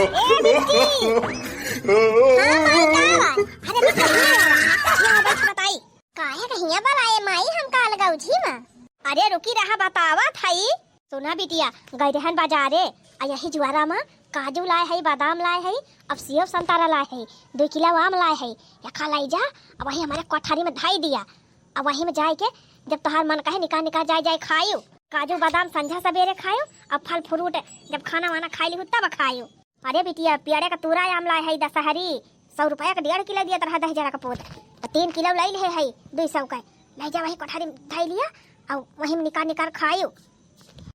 ए बिट्टी। हां माई का अरे बताई काहे कहिया बलाए माई हम का लगाऊ छी मा। अरे रुकी रहा बतावा थाई। सुना बिटिया गई रहन बाजारे आ यही जुआरा में काजू लाए है, बादाम लाए है, अब सेब संतरा लाए है, 2 किलो आम लाए है, यखा लाई जा अब वही हमारे कोठारी में धाई दिया। अब वही में जाए के जब तोहार मन कहे निकाल निकाल जाए जाए खायो काजू बादाम संझा सवेरे खायो। अब फल फ्रूट जब खाना वाना खाई ली तब खायो। अरे बिटिया पियरे का तूरा आम लाए है दशहरी 100 रुपया का 1.5 किलो दिया तरह 10,000 का पोत 3 किलो लाई ले है 200 का लाई जा वही कोठारी में धाई लिया और वही में निकाल निकाल खायो।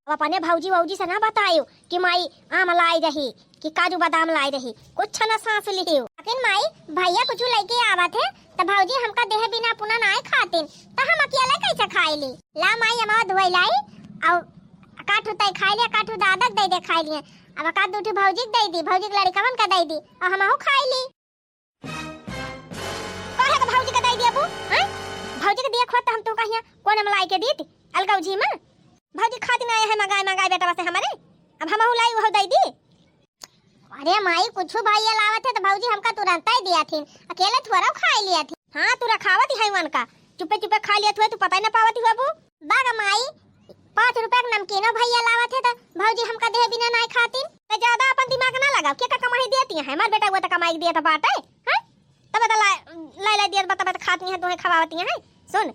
अब अपने भौजी वौजी से ना बतायो कि माई आम लाई रही कि काजू बादाम लाई रही, कुछ ना सांस लियो। लेकिन माई भैया कुछ लेके आवत है तो भौजी हमका देह बिना पुना ना खातिन तो हम अकेला कैसे खाई ली। ला माई हमारा धोई लाई और काठू तय खाई लिया, काठू दादक दे दे खाई लिए, अब का दूठी भौजी दे दी, भौजी के लड़का मन का दे दी और हम खाई ली। काहे का भौजी का दे दी अबू हैं? भौजी के दिया खोत हम तो कहिया कोने मलाई के दीत अलगाऊ जी में भौजी खाती ना है मंगाए मंगाए बेटा वास्ते हमारे अब हम लाई वो दे दी। अरे माई कुछ भैया लावत है तो भौजी हमका तुरंत ही दिया थी, अकेले थोड़ा खाई लिया थी। हां तू रखावत है वन का चुपे चुपे खा लिया तू पता ही ना पावत है बाबू। बागा माई 5 रुपया का नमकीनो भैया लावत है तो भौजी हमका दे बिना नहीं खाती तो ज्यादा अपन दिमाग ना लगाओ। क्या कमाई देती है हमार बेटा वो तो कमाई दिया तो बाटे हैं तब बता लाई दिया बता खाती है तुम्हें खवावती है। सुन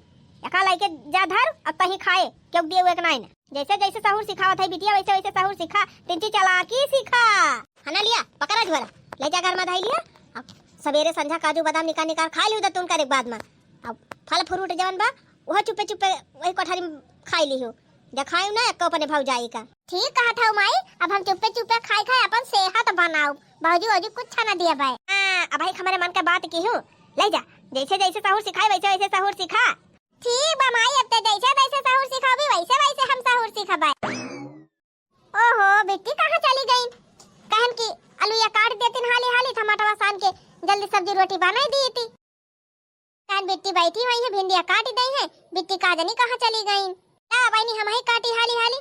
एका लाई के जा धर अब कहीं खाए क्यों दिए हुए नहीं ना जैसे जैसे सहूर सिखावत है बिटिया वैसे वैसे सहूर सिखा तिंची चालाकी सिखा हना लिया पकड़ा झोरा ले जा घर में धाई लिया। अब सवेरे संझा काजू बादाम निकाल निकाल खा लियो तुम करे बाद में अब फल फ्रूट जवन बा वो चुपे चुपे वही कोठारी में खाई लियो जब खाई ना एक अपने भाव जाई का। ठीक कहा था माई अब हम चुपे चुपे खाई खाई अपन सेहत बनाओ भौजी वौजी कुछ ना दिया भाई। हां अब भाई हमारे मन का बात की हूं ले जा जैसे जैसे सहूर सिखाई वैसे वैसे सहूर सिखा। ठीक बा माई अब तो जैसे वैसे सहूर सिखाबी वैसे वैसे हम सहूर सिखाबे। ओहो बेटी कहां चली गई कहन की आलूया काट देती हाली हाली टमाटर सान के जल्दी सब्जी रोटी बनाई दी थी। कहन बेटी बैठी हुई है भिंडिया काट दी है बेटी का जानी कहां चली गई। आ बहनी हम ही काटी हाली हाली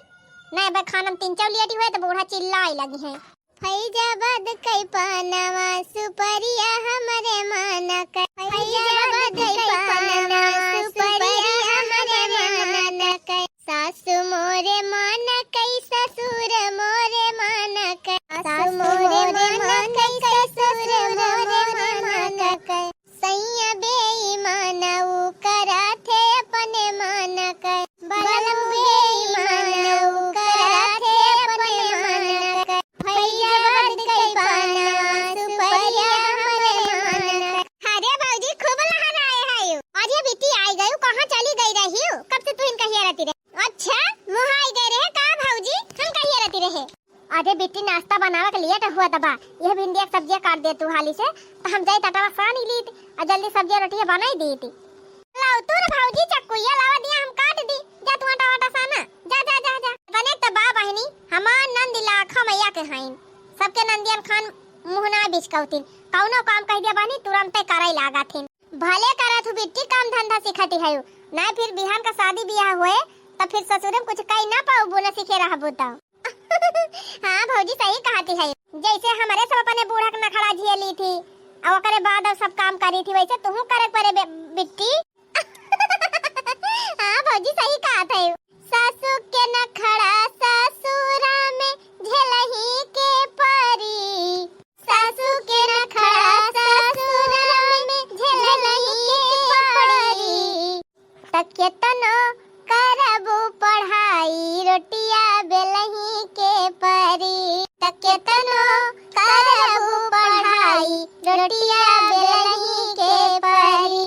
नहीं बे खाना में 3 चौलियाटी हुए तो बूढ़ा चिल्लाई लगी है। फैजाबाद कई पानावा सुपरिया हमरे माना कर फैजाबाद कई पानावा सुपरिया हमरे माना कर सासु मोरे माना कई ससुर मोरे माना कर सासु मोरे माना कई ससुर मोरे माना कर सैया बेईमाना ऊ कराथे अपने माना कर बलम बेईमाना ऊ कराथे अपने माना कर फैजाबाद कई पानावा सुपरिया हमरे माना कर। अरे भौजी खूब लहर आए है आज ये बेटी आई गई कहां चली गई रही हो कब से तू इनका हिया रहती रहे। अच्छा मुंह आई गए रहे का भौजी हम कहिए रहती रहे। अरे बेटी नाश्ता बनावा के लिए हुआ दबा ये भिंडी की सब्जी काट दे तू हाली से तो हम जाई टटवा सान ही ली और जल्दी सब्जी रोटी बनाई दी थी। लाओ तू रे भौजी चक्कुया लावा दिया हम काट दी जा तू आटा वाटा साना जा जा जा जा बने तो बा बहनी हमार नंद लाखा मैया के हाइन सबके नंदियन खान मुंह ना बिचकौती कौनो काम कह दिया बहनी तुरंत कराई लागा थी भले करत हूँ बेटी काम धंधा सिखाती है ना फिर बिहान का शादी ब्याह हुए तो फिर ससुर में कुछ कहीं ना पाओ बोला सीखे रहा बताओ। हाँ भौजी सही कहती है जैसे हमारे सब अपने बूढ़ा के नखड़ा झिए ली थी और करे बाद अब सब काम करी थी वैसे तुम करे परे बिट्टी। हाँ भौजी सही कहा था सासू के नखड़ा ससुरा में झेलही के परी सासू के नखड़ा ससुरा में झेलही के परी तके तनो करबो पढ़ाई रोटिया बेलही के परी तके तनो करबो पढ़ाई रोटिया बेलही के परी।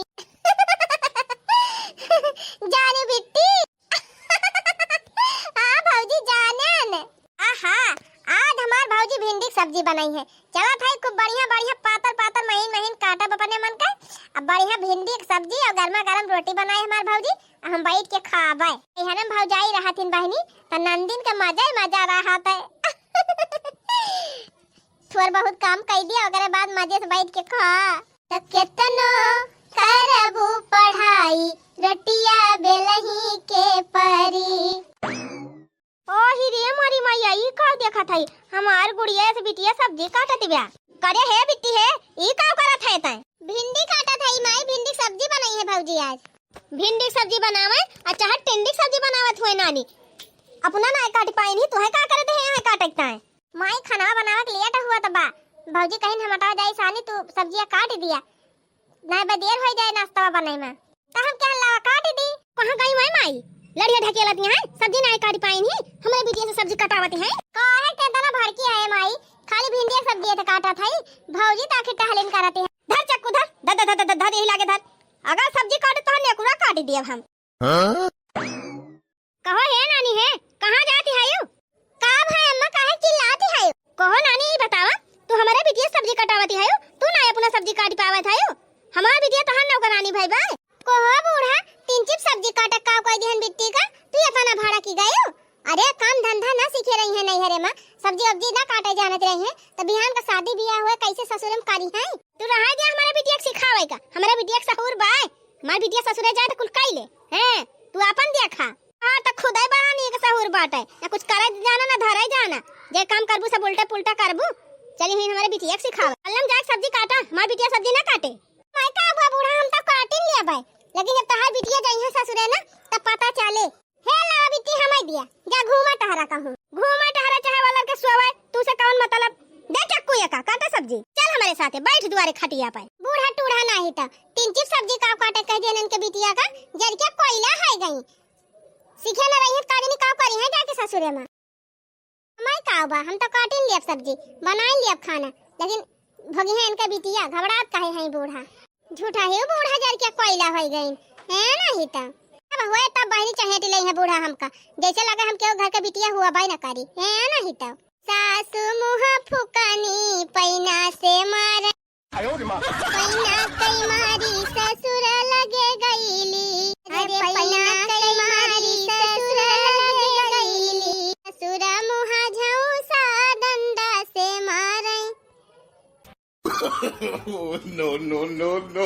जाने बिट्टी। हाँ भौजी जानन आहा आज हमार भौजी भिंडी की सब्जी बनाई है चला भाई खूब बढ़िया बढ़िया पातर पातर महीन महीन काटा अपने मन का अब बढ़िया भिंडी की सब्जी और गर्मा गर्म रोटी बनाई हमार भौजी हम बैठ के खावे हम भौजाई रहतिन बहनी तो नंदिन का मजा ही मजा रहा था। थोड़ा बहुत काम कर दिया अगर बाद मजे से बैठ के खा तो कितनो करबू पढ़ाई रोटिया बेलही के परी। ओ ही रे मोरी मैया ई का देखा थई हमार गुड़िया से बिटिया सब्जी काटत बिया करे है बिट्टी है ई का करत है तय भिंडी काटत है माई भिंडी सब्जी बनाई है भौजी आज भिंडी सब्जी बनावे अच्छा टिंडी सब्जी बनावत हुए नानी अपना ना काट पाई नहीं तो है का करत है यहाँ काटता है माई खाना बनावे के लेट हुआ तबा भौजी कहीं हम हटा जाई सानी तू सब्जियां काट दिया ना देर हो जाए नाश्ता बनाई में तो हम क्या ला काट दी कहां गई माई लड़िया ढकेलती है सब्जी नहीं काट पाई नहीं हमारे बिटिया से सब्जी कटावती है काहे के तना भड़की है माई खाली भिंडी सब्जी त काटा थई भौजी ताके टहलिन करती है धर चक्कू धर धर धर धर धर यही लागे धर अगर सब्जी काटे तो नेकुरा काट दिए हम कहो है नानी है कहां जाती है यू का भाई अम्मा काहे चिल्लाती है कहो नानी ये बतावा तू हमारे बिटिया सब्जी कटावती है तू ना अपना सब्जी काट पावत है हमारा बिटिया तहां नौकरानी भाई भाई कहो बूढ़ा तीन चिप सब्जी काटे का कोई दिहन बिट्टी का तू इतना भाड़ा की गयो अरे काम धंधा ना सीखे रही है नहीं हरे मां सब्जी अब्जी ना काटे जानत रही है तो बिहान का शादी बियाह हुए कैसे ससुरम कारी है तू रहा दे हमारे बिटिया सिखावे का हमारे बिटिया सहूर बाय मार बिटिया ससुरे जाए तो कुल काई ले हैं तू अपन देखा हां त खुदाई बहानी के सहूर बाटे ना कुछ करे जाना ना धरे जाना जे काम करबू सब उल्टा पुल्टा करबू चली हुई हमारे बिटिया सिखावे अल्लम जाके सब्जी काटा हमार बिटिया सब्जी ना काटे मैं का बूढ़ा हम तो काटिन लिया भाई लेकिन जब तहार बिटिया जाई है ससुरे ना तब पता चले हे ला बिट्टी हमाय दिया जा घूमा टहरा कहूं घूमा टहरा चाहे वाला के सोवे तू से कौन मतलब दे चक्कू या का काटा सब्जी चल हमारे साथे बैठ दुआरे खटिया पे बूढ़ा टूढ़ा नहीं त तीन चिप सब्जी का काटे कह देनन के बिटिया का जर के कोयला है गई सीखे ना रही काड़ी नि का करी है जाके ससुरे में हमाय का बा हम तो काटिन लिया सब्जी बनाई लिया खाना लेकिन भगी है इनका बिटिया घबरात काहे है बूढ़ा झूठा है बूढ़ा जर के कोयला हो गई है नहीं त अब होए तब बहनी चहेटी लई है बूढ़ा हमका जैसे लगा हम केहू घर के बिटिया हुआ बाई ना करी है नहीं त सासु मुह फुकानी पैना से मारे पैना कई मारी ससुर लगे गईली अरे पैना कई मारी ससुर लगे गईली ससुर मुह झौसा डंडा से मारे no, no, no, no.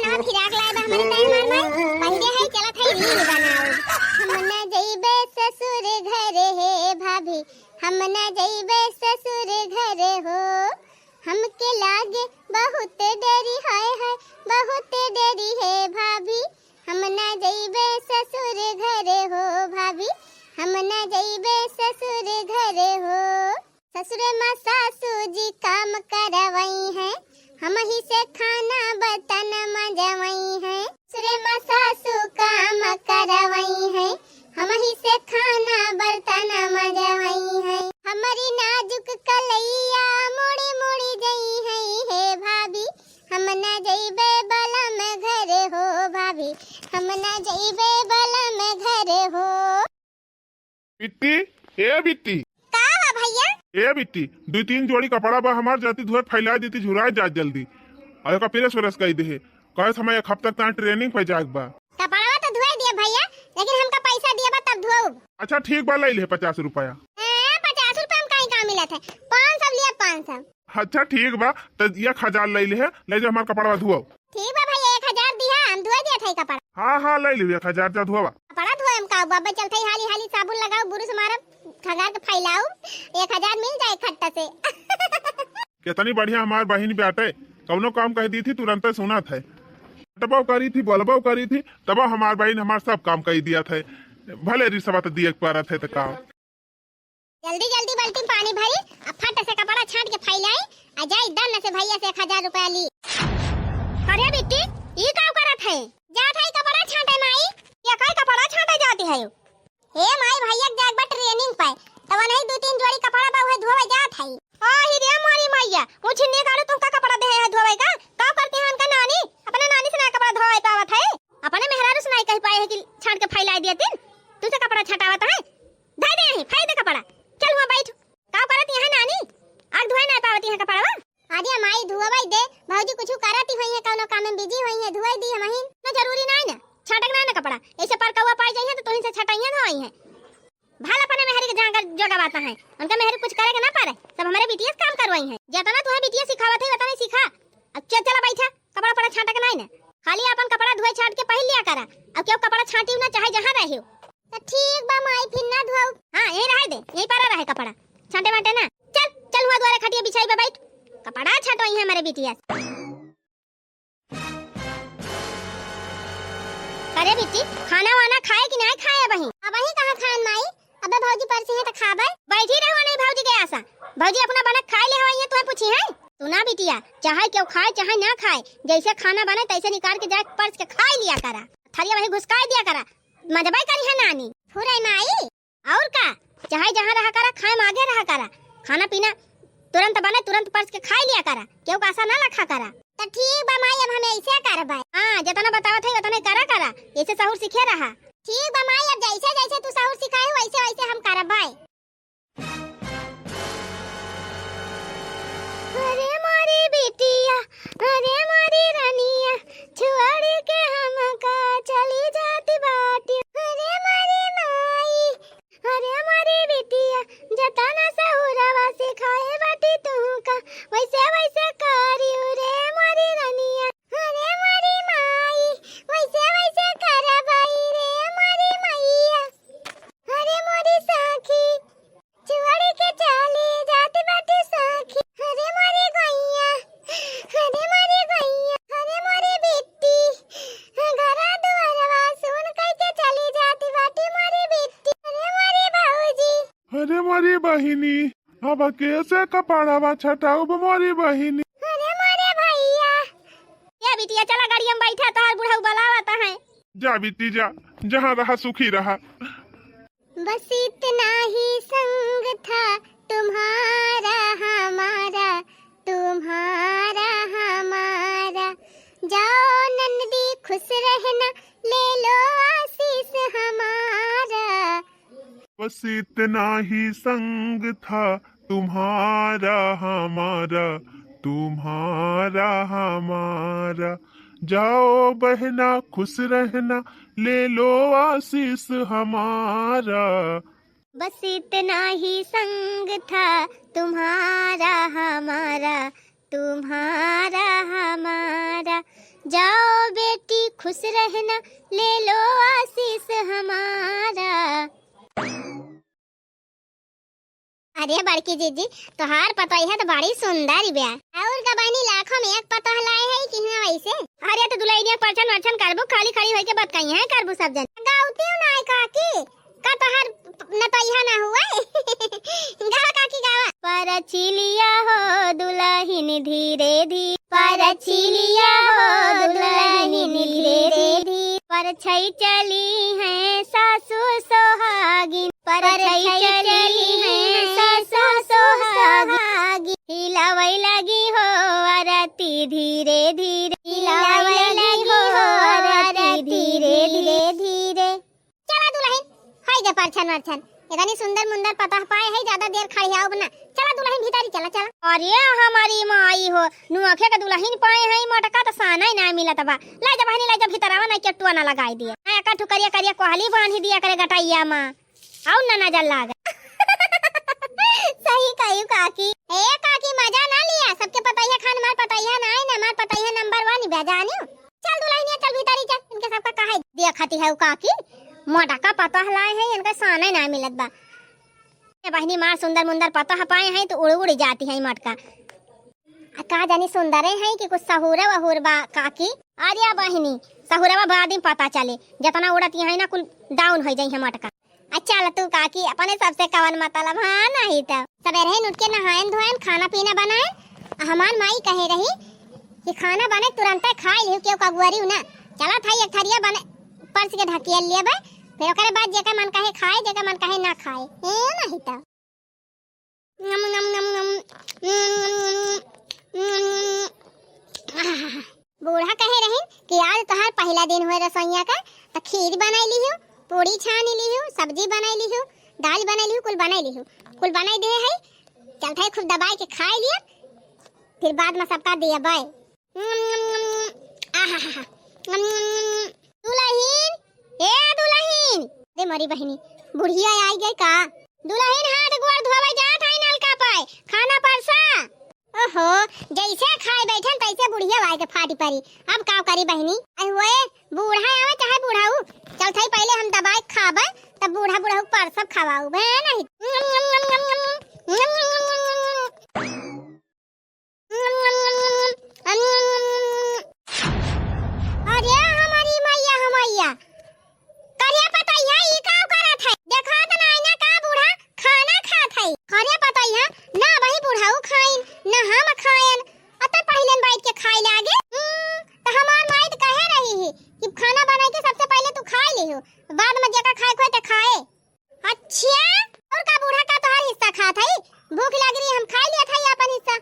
ना फिराक लाए बा हमारे ताई मार पहले है चला थाई रील बनाओ हम न जइबे ससुर घर हे भाभी हम न जइबे ससुर घर हो हमके लागे बहुत डरी हाय हाय बहुत डरी है भाभी हम न जइबे ससुर घर हो भाभी हम न जइबे ससुर घर हो ससुर मां सासू जी काम करवई है हम ही से खाना बर्तन मजवई है ससुर मां सासू काम करवई है हम ही से खाना बर्तन मजवई है हमारी नाजुक कलैया मुड़ी मुड़ी गई है भाभी हम न जइबे बलम घर हो भाभी हम न जइबे बलम घर हो बिट्टी ए बिट्टी का बा भैया ए बिट्टी दो तीन जोड़ी कपड़ा बा हमार जाती धुए फैला देती झुराए जा जल्दी और का पेरेस वरस कह दे कहे समय एक हफ्ता तक ट्रेनिंग पे जाग बा कपड़ा तो धुए दिए भैया लेकिन हमका पैसा दिए बा तब धोऊ अच्छा ठीक बा ले 50 रुपया 50 रुपया में कहीं का मिलत है 500 लिया 500 अच्छा ठीक बा तो 1000 ले ले जा हमार कपड़ा धुओ ठीक बा भैया 1000 दिया हम धुए दिया थे कपड़ा हाँ ले 1000 जा धुआ कपड़ा धोए हम का बाबा चलते हाली हाली साबुन लगाओ बुरुस मारब खगार के फैलाओ 1000 मिल जाए खट्टा से कितनी बढ़िया हमार बहन बेटे कौनो काम कह दी थी तुरंत सुना था टबाव करी थी बोलबाव करी थी तब हमार बहन हमार सब काम कह दिया था भले रिश्वत दिए पारा थे तो काम जल्दी जल्दी बाल्टी पानी भरी अब फट से कपड़ा छांट के फैलाई आ जाई दन से भैया से 1000 रुपया ली अरे बेटी ये काम करत है जात है कपड़ा छांटे माई ये काय कपड़ा छांटे जाती है हे माई भैया जाग बा ट्रेनिंग पे तब नहीं दो तीन जोड़ी कपड़ा बा है धोवे जात है आ ही रे मारी मैया मुझे काढू तुमका कपड़ा दे है धोवे का करती है उनका नानी अपने नानी से ना कपड़ा धोवे पावत है अपने मेहरारू से नहीं कह पाए है कि छांट के फैलाई दिए तीन तुझे कपड़ा छटावत है दे दे ही फायदे कपड़ा चल हुआ बैठ का करती है नानी आग धोए ना पावती है कपड़ा आजा माई धोवे दे भौजी कुछ करती होई है कोनो काम में बिजी होई है धोई दी हमहिन ना जरूरी नहीं ना छटकना ना कपड़ा ऐसे पर कौवा पाई जाई है तो तुहिन से छटाइए ना होई है भाला अपने मेहरी के जहां जगावाता है उनका मेहरी कुछ करे के ना पारे सब हमारे बिटिया काम करवाई है जितना तुम्हें बिटिया सिखावत है उतना सीखा अच्छा चला बैठा कपड़ा छांटा के नहीं ना खाली अपन कपड़ा धोए छाट के पहन लिया करा अब क्यों कपड़ा छाटी ना चाहे जहां रहे हो तो ठीक बा माई फिर ना धोऊ। हां यही रहे दे, यही पारा रहे कपड़ा छांटे माटे ना। चल चल हुआ द्वारा खटिया बिछाई पे बैठ, कपड़ा छाटो ही हमारे बिटिया। अरे बेटी खाना वाना खाए कि नहीं खाए बही? अब ही कहां खान माई, अबे भौजी परसी है त खाबे। बैठी रहो नहीं भौजी के आशा, भौजी अपना बना खाए ले होई है तोय पूछी है। तू ना बिटिया चाहे क्यों खाए चाहे ना खाए, जैसे खाना बने तैसे निकाल के जाके पर्स के खा लिया करा, थरिया वही घुसका दिया करा, मजबाई करी है नानी फुराई माई। और का चाहे जहां रहा करा खाए आगे रहा करा, खाना पीना तुरंत बने तुरंत पर्स के खा लिया करा, क्यों आशा ना रखा करा। तो ठीक बा माई अब हम ऐसे करबे। हां जितना बतावत है उतना करा करा, ऐसे सहूर सीखे रहा। ठीक बा माई अब जैसे जैसे तू सहूर सिखाए वैसे वैसे हम करबे। अरे मारी बेटिया अरे मारी रानिया छुआड़ी के हमका चली जाती बाटी। अरे मारी माई अरे मारी बेटिया जतना सहूरवा सिखाए बाटी तू का वैसे वैसे करियो रे मारी रानिया। अरे मारी माई वैसे वैसे करबई रे मारी मैया। अरे मोरी सखी छुआड़ी के चली जाती बाटी सखी। अरे मारी गैया अरे मारी गैया अरे मारी बेटी घरा दुआरवा सुन कह के चली जाती बाटी मारी बेटी। अरे मारी बाबूजी अरे मारी बहिनी अब कैसे कपड़ावा छटाऊ मोरी बहिनी। अरे मारे भैया ये बिटिया चला गाड़ी में बैठा तोहर बुढ़ऊ बुलावता है। जा बीती जा, जहाँ रहा सुखी रहा। बस इतना ही संग था तुम्हारा हमारा तुम्हारा हमारा, जाओ नंदी खुश रहना ले लो आशीष हमारा। बस इतना ही संग था तुम्हारा हमारा तुम्हारा हमारा, जाओ बहना खुश रहना ले लो आशीष हमारा। बस इतना ही संग था तुम्हारा हमारा तुम्हारा हमारा, जाओ बेटी खुश रहना ले लो आशीष हमारा। अरे बड़की जीजी तोहार पतोई है तो बड़ी सुंदर ब्या, और गबानी लाखों में एक पतोह लाए है कि ना वैसे। अरे तो दुल्हनिया परछन वर्छन करबो खाली खड़ी होई के बात कही है करबो सब जन गाउती ना काकी का तोहार न तो यह ना हुआ गावा काकी गावा। परछिलिया हो दुल्हन धीरे धीरे परछिलिया हो दुल्हन धीरे धीरे, परछई चली है सासू सोहागिन परछई चली है सासू सोहागिन, हिलावई लगी हो आरती धीरे धीरे हिलावई लगी हो आरती धीरे धीरे धीरे। चला दुल्हन हाय जे परछन वर्छन इतनी सुंदर मुंदर पता पाए है, ज्यादा देर खड़ी आओ बना। चला दुल्हन भीतरी चला चला। अरे हमारी माई हो नुआखे का दुल्हन पाए है मटका तो साना ही ना मिलत बा। ला जा बहनी ला जा भीतरवा ना चट्टुआ ना लगाई दिया, ना का ठुकरिया करिया कोहली बांध दिया करे गटाइया मां आउ ना नजर लाग। सही कहियो काकी। ए काकी मजा ना लिया, सबके पता है खान मार पता है ना है ना मार पता है नंबर 1 बेजानियो। चल दुल्हनिया चल भीतरी चल, इनके सबका काहे दिया खाती है काकी मोटा का पता हलाए है इनका साना ना मिलत बा। ये बहनी मार सुंदर मुंदर पता पाए हैं तो उड़ उड़ जाती है मटका। का जानी सुंदर है कि कुछ सहुरा वहुर बा काकी। अरे बहनी सहुरवा बाद में पता चले, जितना उड़त है ना कुल डाउन हो जाई है मटका। अच्छा तू काकी अपने सबसे कवन मतलब हाँ नहीं तो सवेरे उठ के नहायन धोयन खाना पीना बनाए। हमार माई कहे रही कि खाना बने तुरंत खा लियो क्यों कगुआरी ना। चला था एक थरिया बने पर्स के ढकिया लिए बा, फिर ओकरे बाद जेका मन कहे खाए जेका मन कहे ना खाए ए नहीं तो नम नम नम बूढ़ा कहे रहे कि आज तोहार पहला दिन हुए रसोईया का, तो खीर बनाई लियो पूरी छानी लियो सब्जी बनाई लियो दाल बनाई लियो कुल बनाई दे है। चलता है खूब दबाई के खाए लिया, फिर बाद में सबका दिया बाय। दुल्हन ए दुल्हन रे मरी बहनी बुढ़िया आई गई का। दुल्हन हाथ गोड़ धोवे जात है नलका पे खाना परसा। ओहो जैसे खाए बैठन तैसे बुढ़िया आई के पार्टी परी। अब का करी बहनी? अरे होए बूढ़ा आवे चाहे बूढ़ाऊ, चल थई पहले हम दवाई खाबे तब बूढ़ा बूढ़ाऊ पर सब खवाऊ बे नहीं। अरे हमारी मैया हमैया करिया पतैया ई का करत है? देखा त नहीं ना का बूढ़ा खाना खात है। करिया पतैया ना वही बूढ़ाऊ खाइन ना हम खायन, अत पहले बैठ के खाए लागे। त हमार माई त कहे रही है कि खाना बनाए के सबसे पहले तू खा लियो, बाद में जेका खाए खोए त खाए। अच्छा और का बूढ़ा का तोहर हिस्सा खात है? भूख लागी रही हम खा लिया था अपन हिस्सा।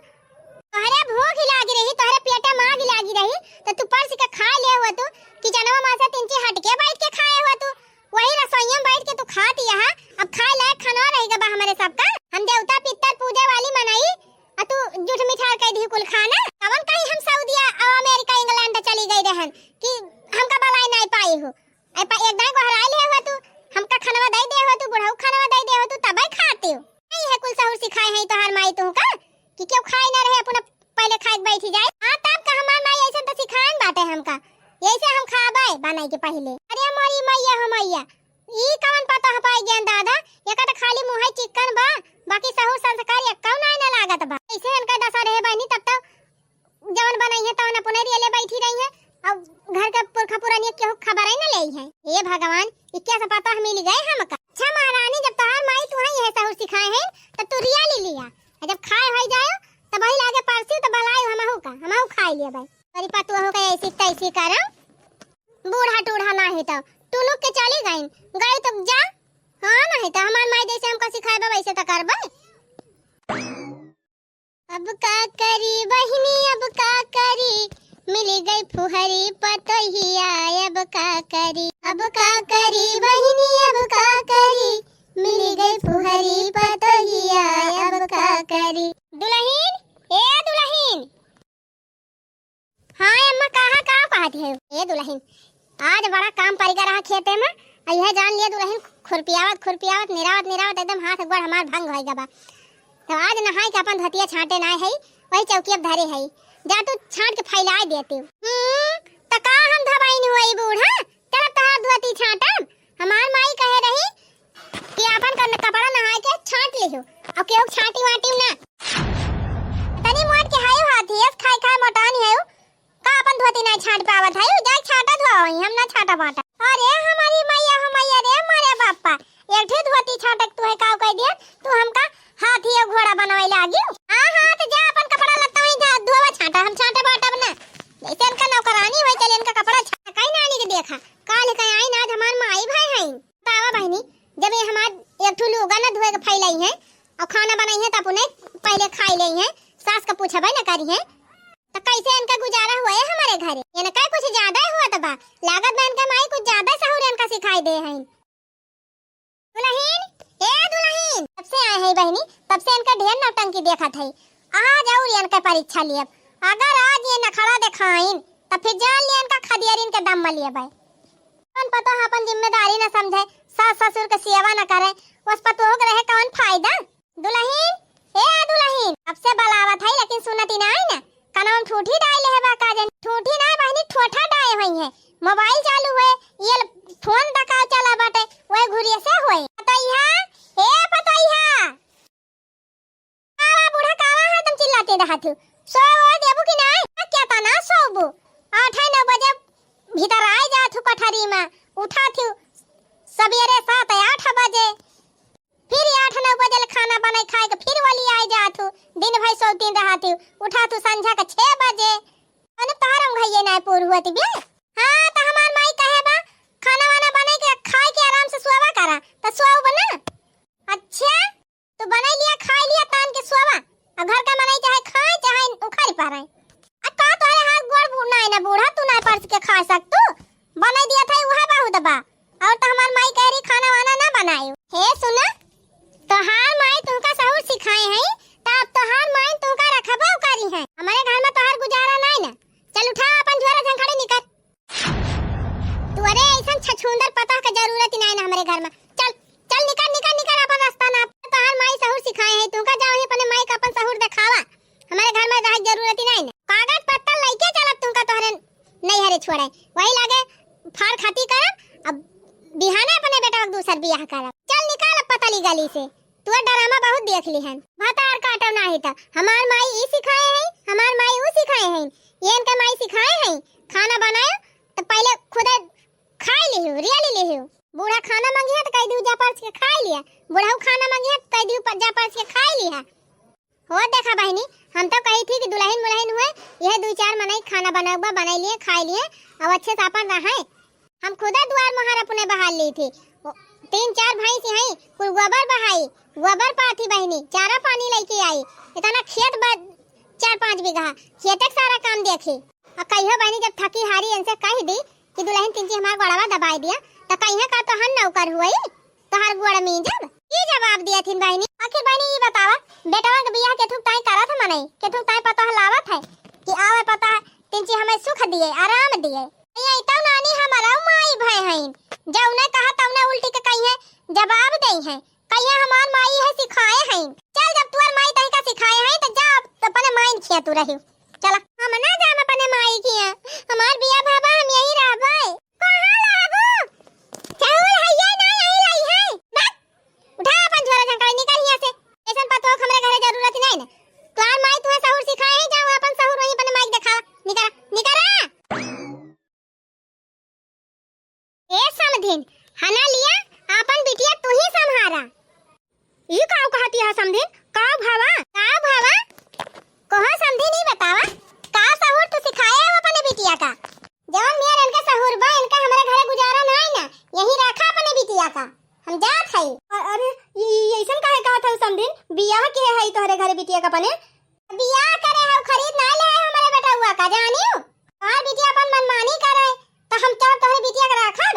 तोहरे भूख लागी रही, तोहरे पेटे मांग लागी रही त तू परस के खा ले हुआ तू किचनवा में से तिनची हट के बैठ के खाए हुआ तू। वही रसोईया में बैठ के तू खाती है। अब खाए लायक खाना रहेगा बा हमारे सबका। हम देवता पितर पूजा वाली मनाई आ तू झूठ मिठार कह दी कुल खाना। कवन कहीं हम सऊदीया और अमेरिका इंग्लैंड चली गई रहन कि हमका बलाई नहीं पाई हो। एक दाई को हराई ले हुआ तू, हमका खाना दे दे हुआ तू, बुढ़ऊ खाना दे दे हुआ तू तब ही खाते हो। नहीं है कुल सहूर सिखाए है तोहार माई तू का कि क्यों खाए ना रहे अपना पहले खाए बैठी जाए। हां तब का हमार माई ऐसे तो सिखाएन बाटे हमका, ऐसे हम खाबे बनाई के पहले। अरे हमारी मैया हमैया ई कवन पता ह पाई ज्ञान दादा, एका त खाली मुंह चिकन बा, बाकी सहूर संस्कार एकौ नहीं ना लागत बा। ऐसे इनका दशा रहे बहनी तब तक जवन बनाई है तवन अपने रियले बैठी रही है अब घर का पुरखा पुरानी केहू खबर ही ना लेई है। हे भगवान ई क्या से पता मिल गए हमका। अच्छा महारानी जब तोहार माई तू ही है सहूर सिखाए है त तू रिया ले लिया, जब खाए होई जायो तब वही लागे परसी त बलाई हमहू का हमहू खाई लिया भाई। तरी पतु हो के ऐसी तैसी करम बूढ़ा टूढ़ा ना है तो तू लोग के चली गई गई तो जा। हां नहीं तो हमार माई जैसे हमको सिखाए बा वैसे तो करबे। अब का करी बहिनी अब का करी, मिल गई फुहरी पतहिया अब का करी। अब का करी बहिनी अब का करी, मिल गई फुहरी पतहिया अब का करी। दुल्हन ए दुल्हन। हां अम्मा कहां कहती है? ए दुल्हन आज बड़ा काम पड़ेगा रहा खेते में, यह जान लिया दुल्हन खुरपियावत निरावत एकदम हाथ गोड़ हमार भंग होएगा बा। तो आज नहाई के अपन धतिया छाटे ना है, वही चौकी अब धरे है, जा तू छाट के फैला देती हूं। त का हम धबाई नहीं होई बूढ़ा, चल तहार धोती छाटम। हमार माई कहे रही कि अपन कपड़ा नहाए के छाट लियो, अब केहू छाटी वाटी ना तनी मोट के हायो हाथी एस खाए खाए मोटानी है का अपन धोती नहीं छाट पावत है, जाई छाटा धोई हम ना छाटा बाटा। अरे हमारी मैया हमैया रे मारे बापा एक ठे धोती छाटक तू है का कह दिया तू हमका हाथी और घोड़ा बनवाई लागी। हां तो जा अपन कपड़ा लत्ता ही जा धोवा छाटा हम छाटा बाटा बना जैसे इनका नौकरानी होई चल इनका कपड़ा छाटा कहीं नानी के देखा काल कहीं आई ना हमार माई भाई है बाबा बहनी जब ये हमार एक ठू लुगा ना धोए के फैलाई है और खाना बनाई है त अपने पहले खाई लई है, सास का पूछबे ना करी है तो कैसे इनका गुजारा हुआ है हमारे घरे। ये ना कुछ ज्यादा ही हुआ तो बा लागत में इनका माई कुछ ज्यादा सहूर इनका सिखाई दे है। दुल्हन ए दुल्हन तब से आए है बहनी, तब से इनका ढेर नौटंकी देखत है। आज और इनका परीक्षा लिए, अगर आज ये नखड़ा दिखाइन तो फिर जान लिए इनका खदियार इनके दम में लिए भाई। कौन पता अपन जिम्मेदारी ना समझे, सास ससुर के सेवा ना करे, उस पर तो रहे कौन फायदा। दुल्हन ए दुल्हन अब से बलावत है लेकिन सुनती ना आई ना कनम ठूठी डाले है बाका जन ठूठी ना बहनी ठोठा डाले हुई है, मोबाइल चालू है ये फोन दका चला बाटे ओए घुरिए से होए पतैया ए पतैया आवा बूढ़ा कावा है तुम चिल्लाते रहत हो सो देबू कि नहीं क्या तना सोबू 8-9 बजे भीतर आ जात हो कठरी में उठा थी सवेरे 7-8 बजे फिर 8-9 बजे खाना बनाई खाए के फिर वाली आ जात हो दिन भर सोती रहत हो उठा तू संझा के 6 बजे अने तारम भइए ना पूर हुआती बे। हां त हमार माई कहे बा खाना वाना बनाई के खाए के आराम से सोवा करा त सोव बना। अच्छा तो बनाई लिया खाई लिया तान के सोवा और घर का बनाई चाहे खाए चाहे उखाड़ी पारे आ का तोरे हाथ गोड़ बुना है ना बूढ़ा तू ना परस के खा सक तू बनाई दिया था वह बहुत बा और त हमार माई कह रही खाना वाना ना बनायो। हे सुना तोहार माई तुमका सहूर सिखाए हैं तब तोहार माई तुमका रखबा उकारी है, हमारे घर में तोहार गुजारा नहीं ना। चल उठा अपन झोरा झंखड़ी निकल तू अरे ऐसा छछूंदर पता का जरूरत ही नहीं ना हमारे घर में। चल चल निकल निकल निकल अपन रास्ता ना तोहार माई सहूर सिखाए हैं तुमका जाओ ही अपने माई का अपन सहूर दिखावा, हमारे घर में रह जरूरत ही नहीं ना। कागज पत्ता लेके चल तुमका पड़े वही लागे फाड़ खाती करब अब बिहाने अपने बेटा के दूसर बियाह करब। चल निकाल अब पतली गली से, तू ड्रामा बहुत देख ली हन। भातार काटब नाही त हमार माई ई सिखाए है, हमार माई ऊ सिखाए है, ये इनका माई सिखाए है खाना बनाए तो पहले खुद खाई लियो रियली लियो। बूढ़ा खाना मांगी है तो कह दियो जा पास के खाई लिया, बूढ़ा खाना मांगी है तो कह दियो जा पास के खाई लिया। हो देखा बहनी, हम तो कही थी कि दुल्हन मुलहन हुए यह 2-4 मनाई खाना बनाऊबा बनाई लिए खाई लिए अब अच्छे से अपन रहे। हम खुदा द्वार मोहर अपने बहाल ली थी, 3-4 भाई से हैं कुल गोबर बहाई, गोबर पाथी बहनी चारा पानी लेके आई, इतना खेत 4-5 बीघा खेत का सारा काम देखी। और कहियो बहनी जब थकी हारी इनसे कह दी कि दुल्हन तिनची हमारा गोड़वा दबाई दिया तो कहियो का तो हन नौकर हुई तो हर गोड़ में जब ये जवाब दिया थी बहनी। आखिर बहनी ये बतावा बेटवा के बियाह के थुक ताई करत है मने के थुक ताई पता लावत है कि आवे पता तिनची हमें सुख दिए आराम दिए। ये तो नानी हमारा माई भाई हैं, जब उन्हें कहा तब उन्हें उल्टी के कही है जवाब दई है, कहिए हमार माई है सिखाए हैं। चल जब तू माई तही का सिखाए हैं तो जा अपने माई खिया तू रही। चला हम ना जाम अपने माई खिया, हमार बिया बाबा हम यही रहबे। कहां रहबो चावल हैया ना यही रही है, उठा अपन झोरा झंकाई निकल यहां से, ऐसन पतो हमरे घरे जरूरत नहीं ना। तोर माई तुम्हें सहूर सिखाए है, जाओ अपन सहूर वहीं अपने माई दिखावा, निकरा निकरा। ए समधिन हना लिया अपन बिटिया तू ही संभारा। ई काऊ कहती है समधिन, काऊ भावा कहो समधिन ही बतावा का सहूर तू सिखाए है अपने बिटिया का। जवन मेर इनका सहूर बा इनका हमारे घरे गुजारा नहीं ना, यही रखा अपने बिटिया का हम जात है। अरे ये ऐसन काहे कहा था समधिन, बियाह के है तोहरे घरे बिटिया का अपने बियाह करे है खरीद ना ले है हमारे बेटा हुआ का जानियो। और बिटिया अपन मनमानी करे तो हम चाह तोहरे बिटिया का रखब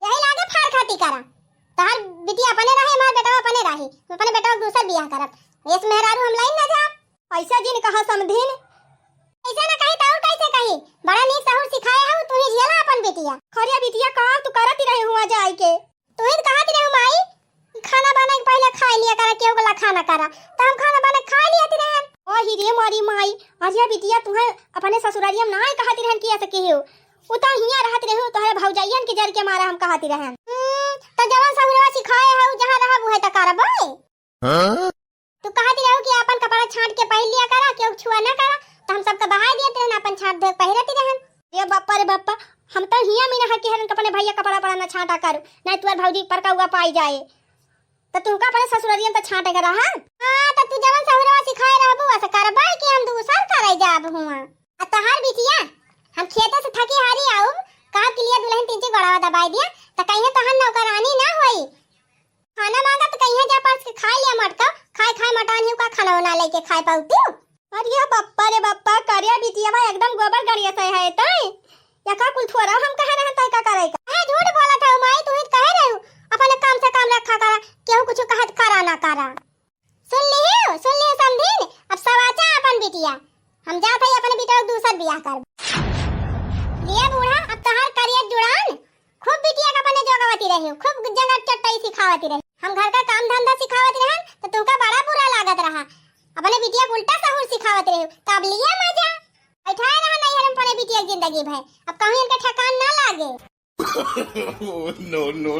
यही लागे फाड़ खाती करा तोहर बिटिया अपने रहे हमार बेटा अपने रही, अपने बेटा को दूसर बियाह करब। इस मेहरारू हम लाइन ना जा ऐसा जिन कहा समधिन, ऐसा ना कही तो कैसे कही बड़ा नीक सहूर सिखाए है तू ही झेला अपन बिटिया। खरिया बिटिया का तू करती रहे हुआ जाई के तू ही कहती रहे माई खाना बना के पहले खा लिया करा केहू गला खाना करा तो हम खाना बना खा लिया ती रहे। ओ ही रे मारी माई अजिया बिटिया तुम्हें अपने ससुरालिया में ना कहती रहन कि ऐसे केहू उता हिया रहत रहे तोहरे भौजाइयन के जर के मारा हम कहती रहन। तो जवान सहुरवा सिखाए है जहां रहब वही त करबे। तू कहती रहो कि अपन कपड़ा छांट के पहन लिया करा केहू छुआ ना करा तो हम सबका बहाई देते रहन अपन छांट दे पहिरती रहन। ये बाप्पा रे बाप्पा हम तो हिया में ना के हरन अपने भैया कपड़ा पड़ा ना छांटा करू नहीं तुअर भौजी पर का हुआ पाई जाए तो तुमका अपने ससुरालियन त छांटे करा। हां तो तू जवान सहुरवा सिखाए रहबो ऐसे करबे कि हम दूसर करे जाब हुआ। आ तहार बिटिया हम खेते से थकी हारी आऊ का के लिए दुल्हन तीनचे गड़ावा दबाई दिया तो कहिए तहन नौकरानी ना होई। खाना मांगा तो कहिए जा पास के खा लिया मटका खाए मटान ही का खाना बना लेके खाए पाउती। अरे बाप्पा रे बाप्पा करिया बिटिया भाई एकदम गोबर गड़िया से है तई या का कुल थोड़ा हम कह रहे तई का करे का है झूठ बोला था माई तू ही कह रहे हो अपने काम से काम रखा करा केहू कुछ कहत करा ना करा। सुन लियो समझिन अब सवाचा अपन बिटिया हम जात है अपने बेटा को दूसर बियाह कर लिया। बूढ़ा अब तहार करियर जुड़ान खूब बिटिया का अपने जोगवती रही खूब जगह चट्टाई सिखावती रही हम घर का काम धंधा सिखावती रहन तो तुमका बड़ा बुरा लागत रहा अपने बिटिया को उल्टा सहूर सिखावत रहे तब लिया मजा बैठाए रहा नहीं हम अपने बिटिया की जिंदगी भर अब कहीं इनका ठकान ना लागे। no.